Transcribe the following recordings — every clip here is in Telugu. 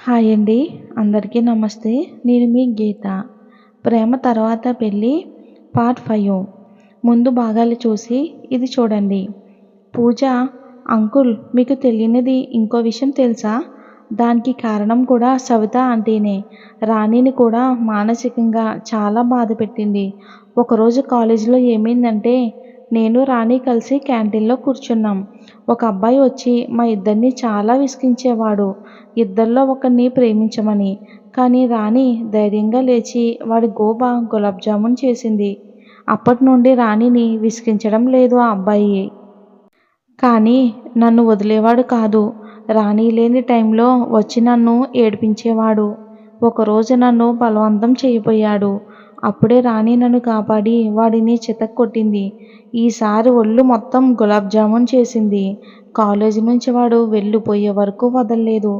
హాయ్ అండి. అందరికీ నమస్తే. నేను మీ గీత. ప్రేమ తర్వాత పెళ్ళి పార్ట్ 5. ముందు భాగాలు చూసి ఇది చూడండి. పూజ అంకుల్ మీకు తెలియనిది ఇంకో విషయం తెలుసా? దానికి కారణం కూడా సవిత ఆంటీనే. రాణిని కూడా మానసికంగా చాలా బాధపెట్టింది. ఒకరోజు కాలేజీలో ఏమైందంటే నేను రాణి కలిసి క్యాంటీన్లో కూర్చున్నాం. ఒక అబ్బాయి వచ్చి మా ఇద్దరిని చాలా విసిగించేవాడు. ఇద్దరిలో ఒకరిని ప్రేమించమని. కానీ రాణి ధైర్యంగా లేచి వాడి గోబ గులాబ్ జామున్ చేసింది. అప్పటి నుండి రాణిని విసిగించడం లేదు ఆ అబ్బాయి. కానీ నన్ను వదిలేవాడు కాదు. రాణి లేని టైంలో వచ్చి నన్ను ఏడిపించేవాడు. ఒకరోజు నన్ను బలవంతం చేయబోయాడు. అప్పుడే రాణి నన్ను కాపాడి వాడిని చితక్కొట్టింది. ఈసారి ఒళ్ళు మొత్తం గులాబ్ జామున్ చేసింది. కాలేజీ నుంచి వాడు వెళ్ళిపోయే వరకు వదల్లేదు.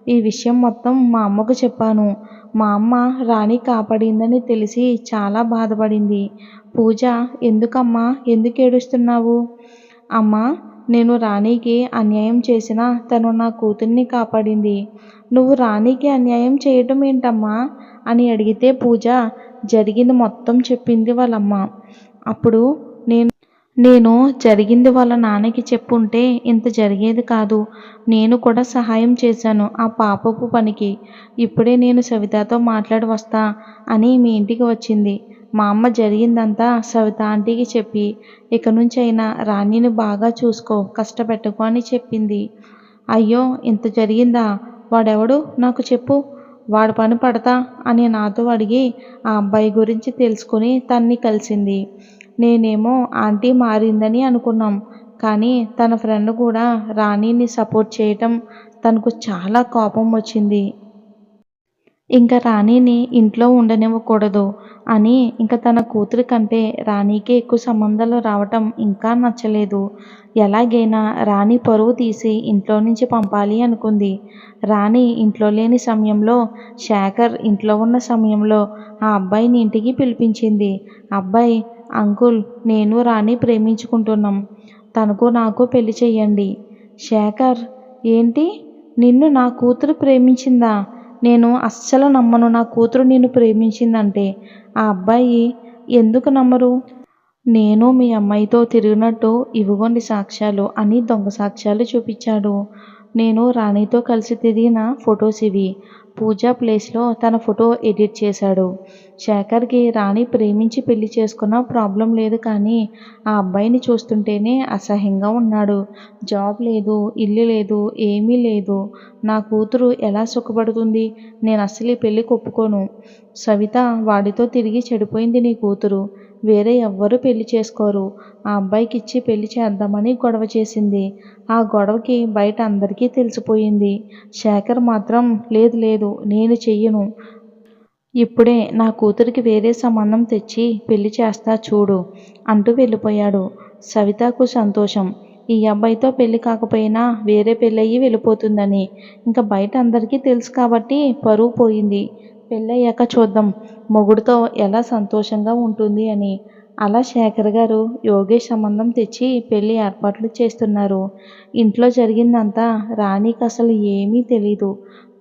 ఈ విషయం మొత్తం మా అమ్మకు చెప్పాను. మా అమ్మ రాణి కాపాడిందని తెలిసి చాలా బాధపడింది. పూజ ఎందుకమ్మా ఎందుకు ఏడుస్తున్నావు? అమ్మా, నేను రాణికి అన్యాయం చేసినా తను నా కూతుర్ని కాపాడింది. నువ్వు రాణికి అన్యాయం చేయటం ఏంటమ్మా అని అడిగితే పూజ జరిగింది మొత్తం చెప్పింది వాళ్ళమ్మ. అప్పుడు నేను జరిగింది వాళ్ళ నాన్నకి చెప్పుంటే ఇంత జరిగేది కాదు. నేను కూడా సహాయం చేశాను ఆ పాపపు పనికి. ఇప్పుడే నేను సవితతో మాట్లాడి వస్తా అని మీ ఇంటికి వచ్చింది. మా అమ్మ జరిగిందంతా సవిత ఆంటీకి చెప్పి ఇక నుంచి అయినా రాణిని బాగా చూసుకో, కష్టపెట్టకు అని చెప్పింది. అయ్యో, ఇంత జరిగిందా? వాడెవడు నాకు చెప్పు, వాడి పని పడతా అని నాతో అడిగి ఆ అబ్బాయి గురించి తెలుసుకుని తన్ని కలిసింది. నేనేమో ఆంటీ మారిందని అనుకున్నాం. కానీ తన ఫ్రెండ్ కూడా రాణిని సపోర్ట్ చేయటం తనకు చాలా కోపం వచ్చింది. ఇంకా రాణిని ఇంట్లో ఉండనివ్వకూడదు అని ఇంకా తన కూతురి కంటే రాణికే ఎక్కువ సంబంధాలు రావటం ఇంకా నచ్చలేదు. ఎలాగైనా రాణి పరువు తీసి ఇంట్లో నుంచి పంపాలి అనుకుంది. రాణి ఇంట్లో లేని సమయంలో, శేఖర్ ఇంట్లో ఉన్న సమయంలో ఆ అబ్బాయిని ఇంటికి పిలిపించింది. అబ్బాయి, అంకుల్, నేను రాణి ప్రేమించుకుంటున్నాం. తనకు నాకు పెళ్లి చెయ్యండి. శేఖర్, ఏంటి, నిన్ను నా కూతురు ప్రేమించిందా? నేను అస్సలు నమ్మను నా కూతురు నిన్ను ప్రేమించిందంటే. ఆ అబ్బాయి, ఎందుకు నమ్మరు? నేను మీ అమ్మాయితో తిరిగినట్టు ఇవిగోండి సాక్ష్యాలు అని దొంగ సాక్ష్యాలు చూపించాడు. నేను రాణితో కలిసి తిరిగిన ఫొటోస్ ఇవి. పూజా ప్లేస్లో తన ఫోటో ఎడిట్ చేశాడు. శేఖర్కి రాణి ప్రేమించి పెళ్లి చేసుకున్న ప్రాబ్లం లేదు, కానీ ఆ అబ్బాయిని చూస్తుంటేనే అసహ్యంగా ఉన్నాడు. జాబ్ లేదు, ఇల్లు లేదు, ఏమీ లేదు. నా కూతురు ఎలా సుఖపడుతుంది? నేను అస్సలు ఈ పెళ్ళికి ఒప్పుకోను. సవిత వాడితో తిరిగి చెడిపోయింది నీ కూతురు. వేరే ఎవ్వరూ పెళ్లి చేసుకోరు. ఆ అబ్బాయికి ఇచ్చి పెళ్లి చేద్దామని గొడవ చేసింది. ఆ గొడవకి బయట అందరికీ తెలిసిపోయింది. శేఖర్ మాత్రం లేదు లేదు, నేను చెయ్యను. ఇప్పుడే నా కూతురికి వేరే సంబంధం తెచ్చి పెళ్లి చేస్తా చూడు అంటూ వెళ్ళిపోయాడు. సవితకు సంతోషం. ఈ అబ్బాయితో పెళ్లి కాకపోయినా వేరే పెళ్ళయి వెళ్ళిపోతుందని. ఇంకా బయట అందరికీ తెలుసు కాబట్టి పరువు పోయింది. పెళ్ళయ్యాక చూద్దాం మొగుడుతో ఎలా సంతోషంగా ఉంటుంది అని. అలా శేఖర్ గారు యోగేష్ సంబంధం తెచ్చి పెళ్లి ఏర్పాట్లు చేస్తున్నారు. ఇంట్లో జరిగిందంతా రాణికి అసలు ఏమీ తెలీదు.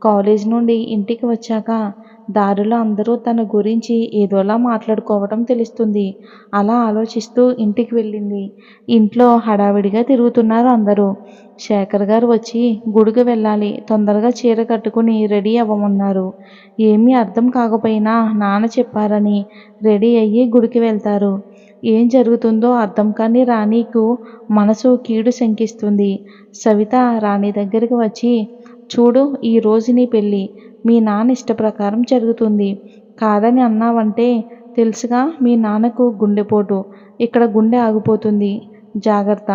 కాలేజ్ నుండి ఇంటికి వచ్చాక దారిలో అందరూ తన గురించి ఏదోలా మాట్లాడుకోవటం తెలుస్తుంది. అలా ఆలోచిస్తూ ఇంటికి వెళ్ళింది. ఇంట్లో హడావిడిగా తిరుగుతున్నారు అందరూ. శేఖర్ గారు వచ్చి గుడికి వెళ్ళాలి, తొందరగా చీర కట్టుకుని రెడీ అవ్వమన్నారు. ఏమీ అర్థం కాకపోయినా నాన్న చెప్పారని రెడీ అయ్యి గుడికి వెళ్తారు. ఏం జరుగుతుందో అర్థం కాని రాణికు మనసు కీడు శంకిస్తుంది. సవిత రాణి దగ్గరికి వచ్చి, చూడు, ఈరోజు నీ పెళ్ళి మీ నాన్న ఇష్ట ప్రకారం జరుగుతుంది. కాదని అన్నావంటే తెలుసుగా మీ నాన్నకు గుండెపోటు. ఇక్కడ గుండె ఆగిపోతుంది. జాగ్రత్త.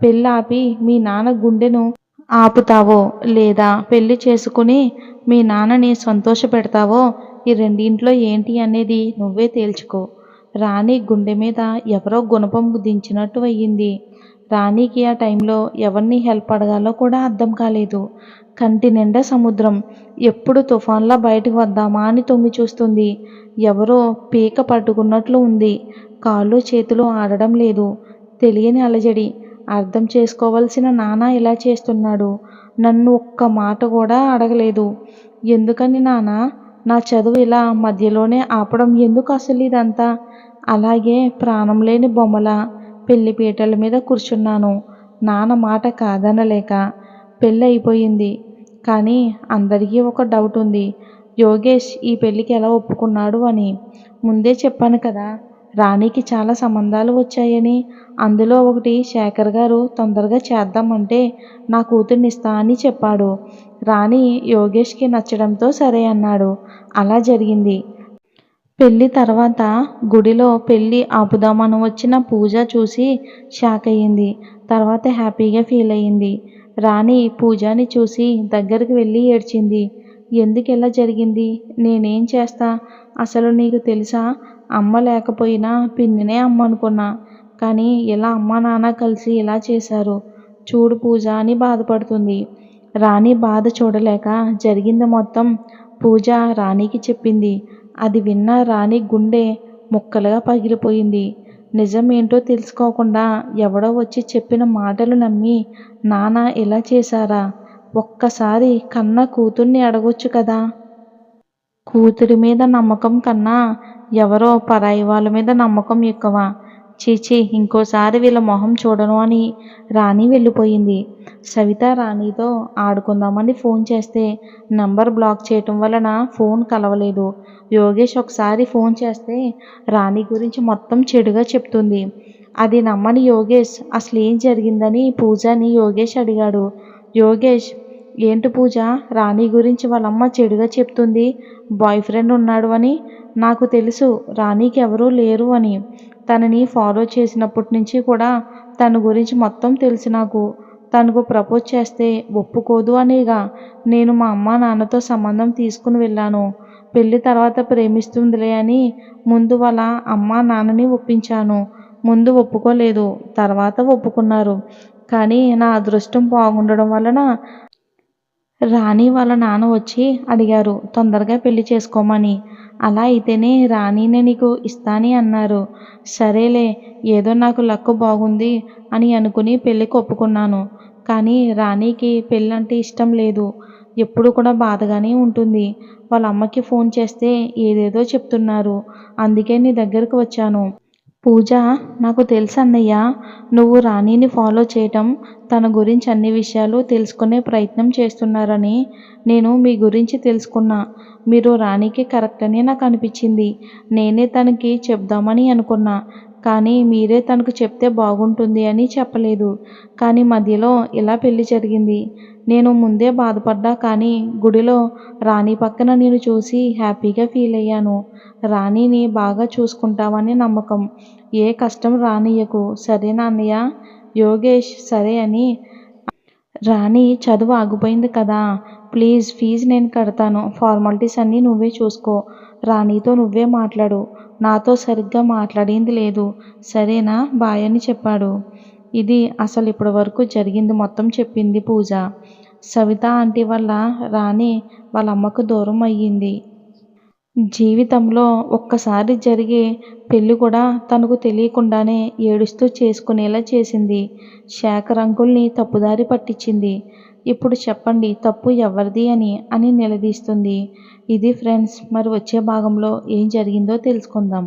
పెళ్ళి ఆపి మీ నాన్న గుండెను ఆపుతావో లేదా పెళ్లి చేసుకుని మీ నాన్నని సంతోష పెడతావో ఈ రెండింట్లో ఏంటి అనేది నువ్వే తేల్చుకో. రాణి గుండె మీద ఎవరో గుణపం దించినట్టు అయ్యింది. రాణికి ఆ టైంలో ఎవరిని హెల్ప్ అడగాలో కూడా అర్థం కాలేదు. కంటి నిండా సముద్రం. ఎప్పుడు తుఫాన్లా బయటకు వద్దామా అని తొంగి చూస్తుంది. ఎవరో పీక పట్టుకున్నట్లు ఉంది. కాళ్ళు చేతులు ఆడడం లేదు. తెలియని అలజడి. అర్థం చేసుకోవలసిన నాన్న ఇలా చేస్తున్నాడు. నన్ను ఒక్క మాట కూడా అడగలేదు. ఎందుకని నాన్న నా చదువు ఇలా మధ్యలోనే ఆపడం ఎందుకు అసలు ఇదంతా? అలాగే ప్రాణం లేని బొమ్మల పెళ్లి పీటల మీద కూర్చున్నాను. నాన్న మాట కాదనలేక. పెళ్ళి అయిపోయింది. కానీ అందరికీ ఒక డౌట్ ఉంది. యోగేష్ ఈ పెళ్ళికి ఎలా ఒప్పుకున్నాడు అని. ముందే చెప్పాను కదా, రాణికి చాలా సంబంధాలు వచ్చాయని. అందులో ఒకటి శేఖర్ గారు తొందరగా చేద్దామంటే నా కూతుర్నిస్తా అని చెప్పాడు. రాణి యోగేష్కి నచ్చడంతో సరే అన్నాడు. అలా జరిగింది. పెళ్ళి తర్వాత గుడిలో పెళ్ళి ఆపుదామని వచ్చిన పూజ చూసి షాక్ అయ్యింది. తర్వాత హ్యాపీగా ఫీల్ అయ్యింది. రాణి పూజని చూసి దగ్గరికి వెళ్ళి ఏడ్చింది. ఎందుకు ఇలా జరిగింది? నేనేం చేస్తా? అసలు నీకు తెలుసా? అమ్మ లేకపోయినా పిన్నినే అమ్మ అనుకున్నా. కానీ ఇలా అమ్మ నాన్న కలిసి ఇలా చేశారు. చూడు పూజ అని బాధపడుతుంది. రాణి బాధ చూడలేక జరిగింది మొత్తం పూజ రాణికి చెప్పింది. అది విన్న రాణి గుండె ముక్కలుగా పగిలిపోయింది. నిజమేంటో తెలుసుకోకుండా ఎవడో వచ్చి చెప్పిన మాటలు నమ్మి నాన్న ఇలా చేశారా? ఒక్కసారి కన్న కూతుర్ని అడగొచ్చు కదా. కూతురి మీద నమ్మకం కన్నా ఎవరో పరాయి వాళ్ళ మీద నమ్మకం ఎక్కువ. చీచీ, ఇంకోసారి వీళ్ళ మొహం చూడను అని రాణి వెళ్ళిపోయింది. సవిత రాణితో ఆడుకుందామని ఫోన్ చేస్తే నంబర్ బ్లాక్ చేయటం వలన ఫోన్ కలవలేదు. యోగేష్ ఒకసారి ఫోన్ చేస్తే రాణి గురించి మొత్తం చెడుగా చెప్తుంది. అది నమ్మని యోగేష్ అసలు ఏం జరిగిందని పూజని యోగేష్ అడిగాడు. యోగేష్, ఏంటి పూజ, రాణి గురించి వాళ్ళమ్మ చెడుగా చెప్తుంది, బాయ్ ఫ్రెండ్ ఉన్నాడు అని. నాకు తెలుసు రాణికి ఎవరూ లేరు అని. తనని ఫాలో చేసినప్పటి నుంచి కూడా తన గురించి మొత్తం తెలుసు నాకు. తనకు ప్రపోజ్ చేస్తే ఒప్పుకోదు అనేగా నేను మా అమ్మ నాన్నతో సంబంధం తీసుకుని వెళ్ళాను. పెళ్ళి తర్వాత ప్రేమిస్తుందిలే అని ముందు వాళ్ళ అమ్మ నాన్నని ఒప్పించాను. ముందు ఒప్పుకోలేదు, తర్వాత ఒప్పుకున్నారు. కానీ నా అదృష్టం బాగుండడం వలన రాణి వాళ్ళ నాన్న వచ్చి అడిగారు తొందరగా పెళ్లి చేసుకోమని. అలా అయితేనే రాణినే నీకు ఇస్తాని అన్నారు. సరేలే, ఏదో నాకు లక్కు బాగుంది అని అనుకుని పెళ్ళికి ఒప్పుకున్నాను. కానీ రాణికి పెళ్ళంటే ఇష్టం లేదు. ఎప్పుడు కూడా బాధగానే ఉంటుంది. వాళ్ళ అమ్మకి ఫోన్ చేస్తే ఏదేదో చెప్తున్నారు. అందుకే నీ దగ్గరకు వచ్చాను. పూజ, నాకు తెలుసు అన్నయ్య, నువ్వు రాణిని ఫాలో చేయటం, తన గురించి అన్ని విషయాలు తెలుసుకునే ప్రయత్నం చేస్తున్నారని. నేను మీ గురించి తెలుసుకున్నా. మీరు రాణికి కరెక్ట్ అని నాకు అనిపించింది. నేనే తనకి చెప్దామని అనుకున్నా. కానీ మీరే తనకు చెప్తే బాగుంటుంది అని చెప్పలేదు. కానీ మధ్యలో ఇలా పెళ్లి జరిగింది. నేను ముందే బాధపడ్డా. కానీ గుడిలో రాణి పక్కన నేను చూసి హ్యాపీగా ఫీల్ అయ్యాను. రాణిని బాగా చూసుకుంటావని నమ్మకం. ఏ కష్టం రానియ్యకు, సరేనా అన్నయ్య? యోగేష్ సరే అని. రాణి చదువు ఆగిపోయింది కదా, ప్లీజ్ ఫీజు నేను కడతాను. ఫార్మాలిటీస్ అన్నీ నువ్వే చూసుకో. రాణితో నువ్వే మాట్లాడు. నాతో సరిగ్గా మాట్లాడింది లేదు, సరేనా? బాయ్ అని చెప్పాడు. ఇది అసలు ఇప్పటి వరకు జరిగింది మొత్తం చెప్పింది పూజ. సవిత ఆంటీ వల్ల రాణి వాళ్ళ అమ్మకు దూరం అయ్యింది. జీవితంలో ఒక్కసారి జరిగే పెళ్ళి కూడా తనకు తెలియకుండానే ఏడుస్తూ చేసుకునేలా చేసింది. శేఖర్ అంకుల్ని తప్పుదారి పట్టించింది. ఇప్పుడు చెప్పండి తప్పు ఎవరిది అని నిలదీస్తుంది. ఇది ఫ్రెండ్స్, మరి వచ్చే భాగంలో ఏం జరిగిందో తెలుసుకుందాం.